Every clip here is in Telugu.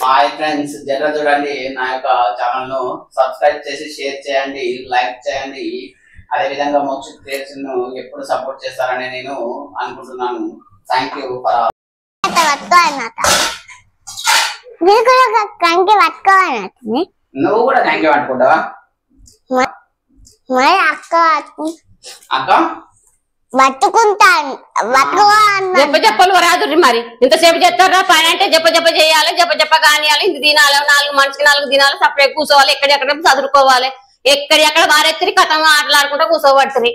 హాయ్ ఫ్రెండ్స్, జర చూడండి నా యొక్క ఛానల్ ను సబ్స్క్రైబ్ చేసి షేర్ చేయండి, లైక్ చేయండి. అదే విధంగా మోక్షిత్ క్రియేషన్ ను ఎప్పుడు సపోర్ట్ చేస్తారని నేను అనుకుంటున్నాను. Thank you for all. నువ్వు కూడా కంకి పట్టుకుంటావా అక్క? పట్టుకుంటాను చెప్పలు రాదు మరి ఇంతసేపు చేస్తారా పని అంటే చెప్ప చేయాలి, చెప్ప కానియాలి, ఇంత తినాలి, 4 మనిషికి 4 తినాలి, సపరేట్ కూర్చోవాలి, ఎక్కడెక్కడ చదువుకోవాలి, ఎక్కడెక్కడ వారెత్తిరి కథ మాట్లాడుకుంటా కూర్చోబడుతుంది.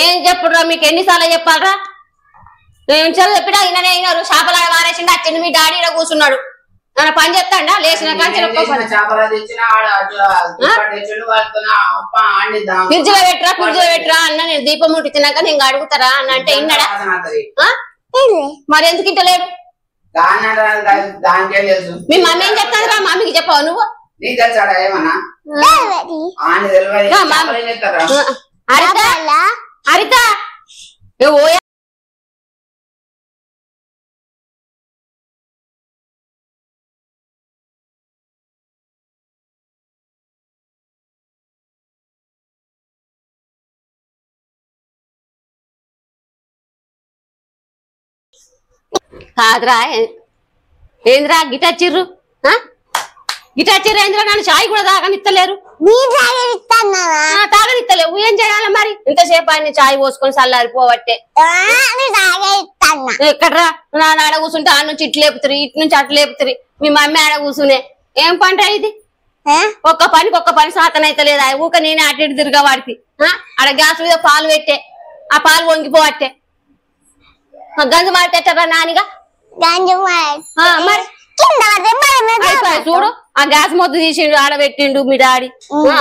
ఏం చెప్పుడురా మీకు ఎన్నిసార్లు చెప్పాలరా? నేను చెప్పినా ఇన్ననే అయినారు. చేపలు వారేసిండు, వచ్చిండు మీ డాడీ ఇక్కడ కూర్చున్నాడు. నన్ను పని చెప్తాడా లేచిన ఫ్రిడ్జ్ లో పెట్టరా అన్న. నేను దీపం ముట్టించినాక నేను అడుగుతారా అన్న అంటే ఇన్నాడా? మరి ఎందుకు ఇంటలేడు? మీ మమ్మీ ఏం చెప్తాను రా? మమ్మీకి చెప్పావు నువ్వు? హరిత కాదురా. ఏంద్రా గిటాచిర్రు ఏంద్రా? నన్ను చాయ్ కూడా తాగనిత్తలేరు. తాగనిత్తలేవు. ఏం చేయాలి మరి? ఇంతసేపు ఆయన చాయ్ పోసుకొని చల్లారిపోవట్టే. ఎక్కడ్రా ఆడ కూర్చుంటే ఆ నుంచి ఇటు లేపుతారు, ఇటు నుంచి అటు లేపుతారు. మీ మమ్మీ ఆడ కూర్చునే ఏం పంట ఇది? ఒక్క పని సాతనైతే లేదా? ఊక నేనే అటు ఇటు తిరిగా వాడికి. ఆడ గ్యాస్ మీద పాలు పెట్టే, ఆ పాలు వంగిపోవట్టే. గంజు మాడతారా నానిగా? చూడు ఆ గ్యాస్ మొద్దు తీసిండు, ఆడబెట్టిండు మీ డాడీ.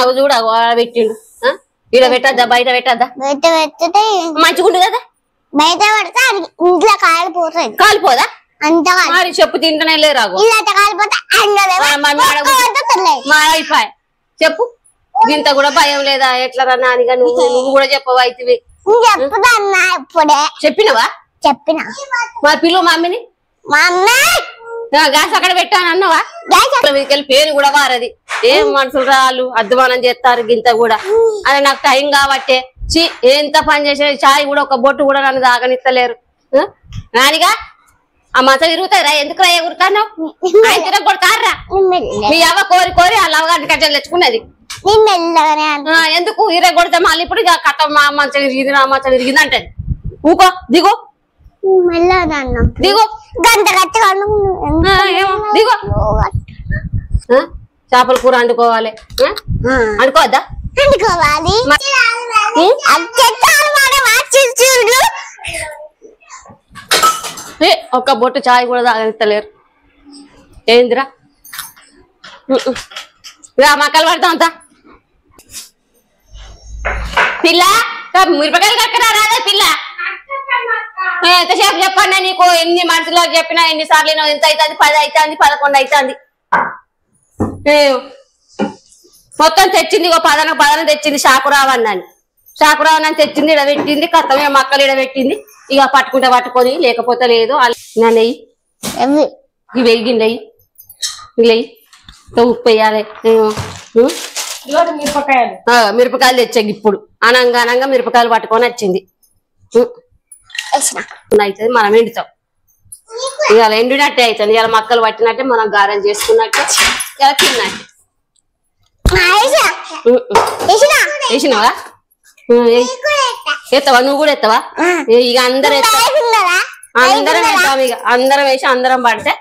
అవి చూడు ఆడబెట్టిండు. ఈడ పెట్టద్దా బయట పెట్టద్దా? మంచిగుండు కదా బయట పడితే ఇంట్లో కాలిపోతుంది. కాలిపోదా? మరి చెప్పు తింటనే లేరాగు అయిపోయి చెప్పు. ఇంత కూడా భయం లేదా ఎట్లా నానిగా? నువ్వు కూడా చెప్పవు అయితే. చెప్పినవా? చెప్పిన. మరి పిలువు మమ్మీని. గ్యాస్ అక్కడ పెట్టాను అన్నవా? మీదకెళ్ళి పేరు కూడా వారది. ఏం మనుషులు రాళ్ళు అధ్వానం చేస్తారు గింత కూడా. అది నాకు టైం కాబట్టే ఎంత పని చేసే చాయ్ కూడా ఒక బొట్టు కూడా నన్ను తాగనిస్తలేరు. నానిగా ఆ మంచ తిరుగుతారా? ఎందుకు రా ఎగురుతాను? ఆయన తిరగొడతారా? మీ అవ్వ కోరి ఆ లవగారి కట్టలు తెచ్చుకున్నది. ఎందుకు ఇరగొడితే మళ్ళీ ఇప్పుడు కట్ట మా మంచం తిరిగింది, నా మంచం తిరిగింది అంటది. ఊకో దిగో దిగో దిగో. చేపల కూర వండుకోవాలి. వండుకోవద్దా? ఒక్క బొట్టు చాయ్ కూడా తాగనిస్తలేరు. ఏందిరా మక్కలు పడతాం అంతా. పిల్ల మిరపకాయలు కక్కరా రాదా పిల్ల? ఎంతసేపు చెప్పండి నీకు? ఎన్ని మనుషులో చెప్పినా ఎన్నిసార్లు ఎంత అవుతుంది? 10 అవుతుంది, 11 అవుతుంది. మొత్తం తెచ్చింది. పదన తెచ్చింది. షాకురావన్నాని తెచ్చింది, ఇడబెట్టింది. కత్తమే మక్కలు ఇడబెట్టింది. ఇక పట్టుకొని లేకపోతే లేదు. నెయ్యి ఇవి వెయ్యిండయి ఇలా ఉప్పు వేయాలి. మిరపకాయలు తెచ్చాక ఇప్పుడు అనంగా మిరపకాయలు పట్టుకొని వచ్చింది. అవుతుంది మనం ఎండుతాం. ఇవాళ ఎండినట్టే అవుతుంది. ఇవాళ మక్కలు పట్టినట్టే మనం గారెలు చేసుకున్నట్టే ఇలా తిన్నట్టే. వేసినావా? ఎత్తావా? నువ్వు కూడా ఎత్తావా? ఇక అందరం ఎత్తాం. ఇక అందరం వేసి అందరం పడితే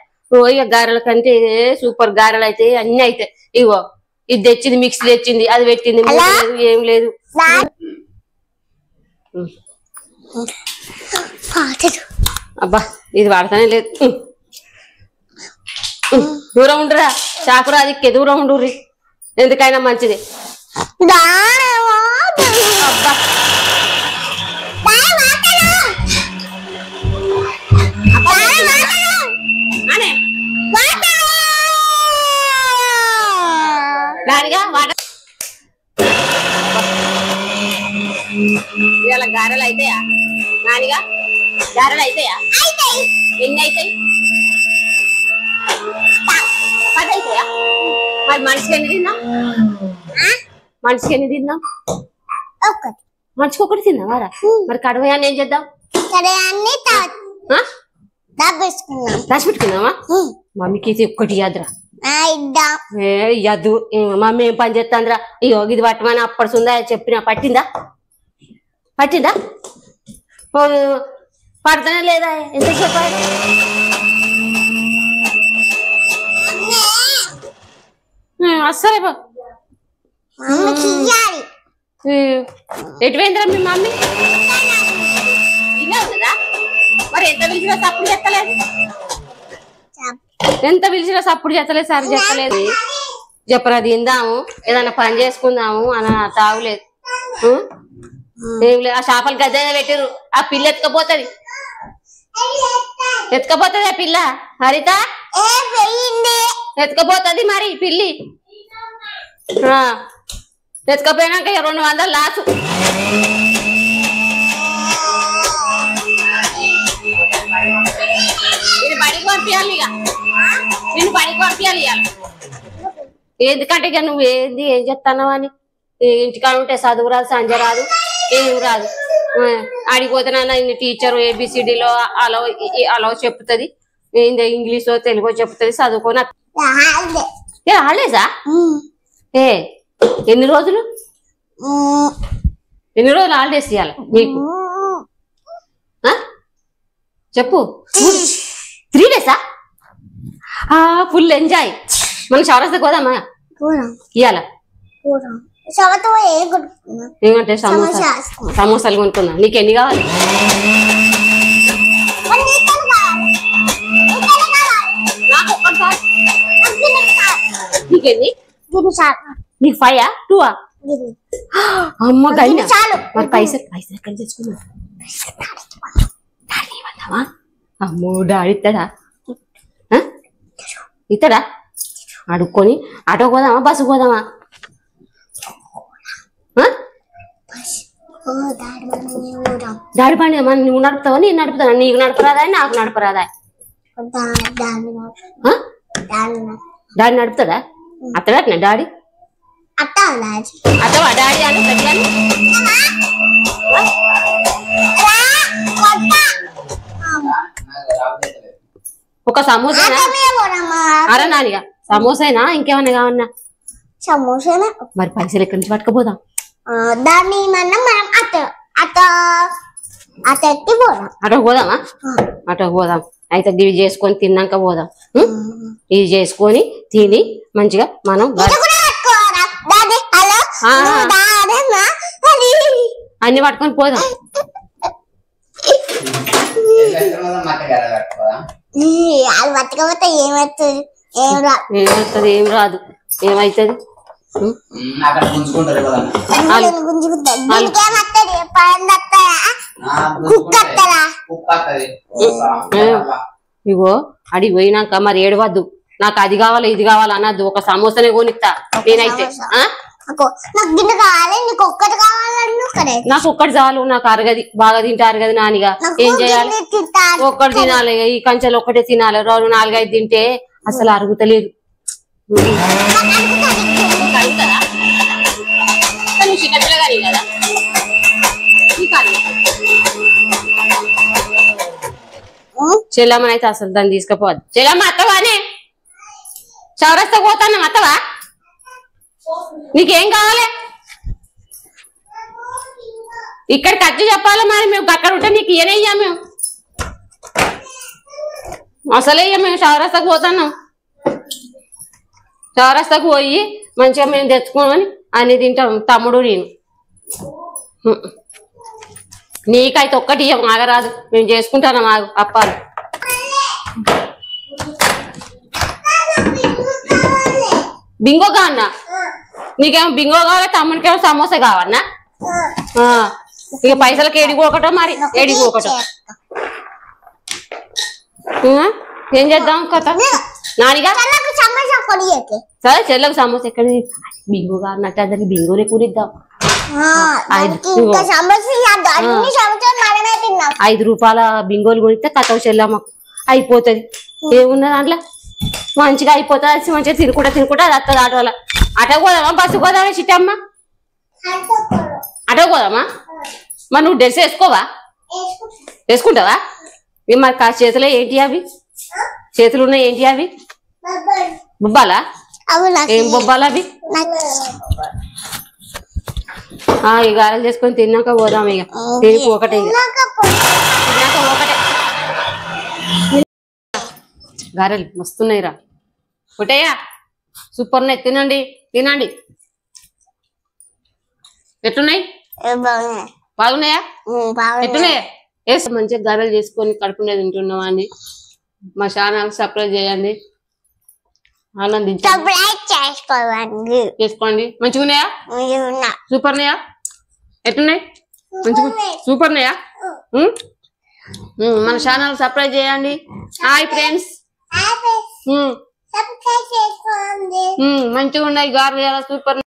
ఇక గారెల కంటే సూపర్ గారెలు అయితే అన్ని అయితే. ఇగో ఇది తెచ్చింది, మిక్సీ తెచ్చింది, అది పెట్టింది, ఏం లేదు. అబ్బా ఇది వాడతానే లేదు. దూరం ఉండురా చాకురా, అది దూరం ఉండుర్రి. ఎందుకైనా మంచిది. అబ్బా దానిగా ఇలా గారెలు అయితాయా నానిగా? గారెలు అయితాయా? ఎన్ని అవుతాయి? మరి మనిషికి ఎన్ని తిన్నాం? మనిషికి ఎన్ని తిన్నాం? మనిషికి ఒకటి తిన్నావారా? మరి కడవయాన్ని ఏం చేద్దాం? దాచిపెట్టుకున్నావా? మమ్మీకి ఒక్కటి ఇయ్యద్దురా. ఇయ్యద్దు. మమ్మీ ఏం పని చేస్తాందిరా? ఇగో ఇది పట్టమని అప్పడుందా చెప్పినా పట్టిందా? పట్టిందా? పడతానే లేదా? ఎంత చెప్పాలి? అస్సలే ఎటువైందిరా మీ మమ్మీ? ఇలా ఉన్నదా? మరి ఎంత పిలిచినా సప్పుడు చెత్తలేదు. ఎంత పిలిచినా సప్పుడు చెత్తలేదు, సరి చెప్పలేదు. చెప్పరా తిందాము, ఏదన్నా పని చేసుకుందాము అని తాగులేదు. ఏం లేదు. ఆ చేపలు గద్దె పెట్టిరు. ఆ పిల్ల ఎత్తుకపోతుంది. ఎత్తుకపోతుంది ఆ పిల్ల. హరిత ఎత్తుకపోతుంది మరి పిల్లి. ఎత్తుకపోయినాక 200 లాసు. నేను బడికి పంపించాలి. ఇక నేను బడికి పంపించాలి ఇక. ఎందుకంటే ఇక నువ్వు ఏంది ఏం చెప్తావు అని ఇంటికాడ ఉంటే చదువు రాదు, సంజ రాదు, ఏం రాదు. ఆడిపోతేనన్నా టీచర్ ABCDలో అలా చెప్తుంది, ఇంగ్లీష్ తెలుగు చెప్తుంది, చదువుకొని హాలిడేసా? ఎన్ని రోజులు హాలిడేస్ ఇవ్వాలి మీకు? చెప్పు. 3 డేసా? Full enjoy. మనం చౌరస్తాకి పోదామా ఇవాళ? ఏమంటే సమోసాలు కొనుక్కుందాం. నీకు ఎన్ని కావాలి? నీకెన్ని? నీకు 5 2 అమ్మ గైనా. మరి పైసలు ఎక్కడ తెచ్చుకున్నా? అమ్మో డాడీ ఇస్తాడా? అడుక్కొని ఆటోకి పోదామా, బస్సుకు పోదామా? డాడీ బండి మన నువ్వు నడుపుతావా నేను నడుపుతావా? నీకు నడపరాదా నాకు నడపరాదా? డాడీ నడుపుతాడా? అత్తడా డాడీ? అత్తవా డాడీ అని పెట్టాను. ఒక సమోసానా? అరే నానిగా సమోసానా ఇంకేమన్నా కావన్నా? సమోసానా. మరి పైసలు ఎక్కడి నుంచి పట్టుకుపోదాం? దాన్ని మనం అటోకి పోదామా? అటోకి పోదాం. అయితే ఇవి చేసుకొని తిన్నాక పోదాం. ఇది చేసుకొని తిని మంచిగా మనం అన్ని పట్టుకొని పోదాం. ఏమవుతుంది? ఏం రాదు. ఏమైతుంది? ఇగో అడిగి పోయినాక మరి ఏడవద్దు. నాకు అది కావాలి ఇది కావాలి అన్నద్దు. ఒక సమోసానే కొనిస్తా నేనైతే. నాకు ఒక్కటి చాలు. నాకు అరగది. బాగా తింటే అరగది నానిగా. ఏం చేయాలి? ఒక్కటి తినాలి. ఈ కంచెలు ఒక్కటే తినాలి. 4 5 తింటే అసలు అరుగుతలేదు. చెల్లమ్మనైతే అసలు దాన్ని తీసుకుపోవద్దు. చెల్లమ్మ అత్తవానే చౌరస్తా పోతాను. అత్తవా నీకేం కావాలి? ఇక్కడ ఖర్చు చెప్పాలి. మరి మేము అక్కడ ఉంటే నీకు ఏనయ్యా? మేము అసలే మేము చౌరస్తాకు పోతాను. చౌరస్తాకు పోయి మంచిగా మేము తెచ్చుకోమని అన్ని తింటాం తమ్ముడు నేను. నీకైతే ఒక్కటి ఆగరాదు. మేము చేసుకుంటాను మాకు అప్పాలు. బింగో కావన్నా? నీకేమో బింగో కావాలి, తమ్ముడికేమో సమోసా కావన్నా? ఇక పైసలకి ఏడిపోకటో మరి ఏడిపోకటో. ఏం చేద్దాం కథ నానిగా? సరే చెల్లకు సమోసా ఎక్కడ? బింగో కావన్నట్టు అందరికి బింగోనే కూరిద్దాం. 5 రూపాయల బింగోలు కొనిస్తే కథ చెల్లమ్మ అయిపోతుంది. ఏమున్నా దాంట్లో మంచిగా అయిపోతుంది మంచిగా తినుకుంటా అది వస్తుంది ఆటోలో ఆటో పోదామా బస్సు పోదామా చిట్టమ్మ ఆటో పోదామా మరి నువ్వు డ్రెస్ వేసుకోవా వేసుకుంటావా మరి చేతిలో ఏంటి అవి చేతులు ఉన్నాయి ఏంటి అవి బొబ్బాలా ఏం బొబ్బాలా అవి ఈ గారెలు చేసుకొని తిన్నాక పోదాం ఇక తిరిగి ఒకటే తిన్నాక ఒకటే గారెలు మస్తున్నాయి రా ఒకటేయా సూపర్ ఉన్నాయి తినండి తినండి ఎట్లున్నాయి బాగున్నాయా ఎట్లున్నాయా వేసి మంచిగా గారెలు చేసుకొని కడుపునే తింటున్నాం అండి మా ఛానల్ సబ్స్క్రైబ్ చేయండి చేసుకోండి మంచిగా ఉన్నాయా సూపర్ ఉన్నాయా ఎట్లున్నాయి మంచిగా సూపర్ ఉన్నాయా మన ఛానల్ సబ్స్క్రైబ్ చేయండి హాయ్ ఫ్రెండ్స్ మంచిగా ఉన్నాయి గారెలు సూపర్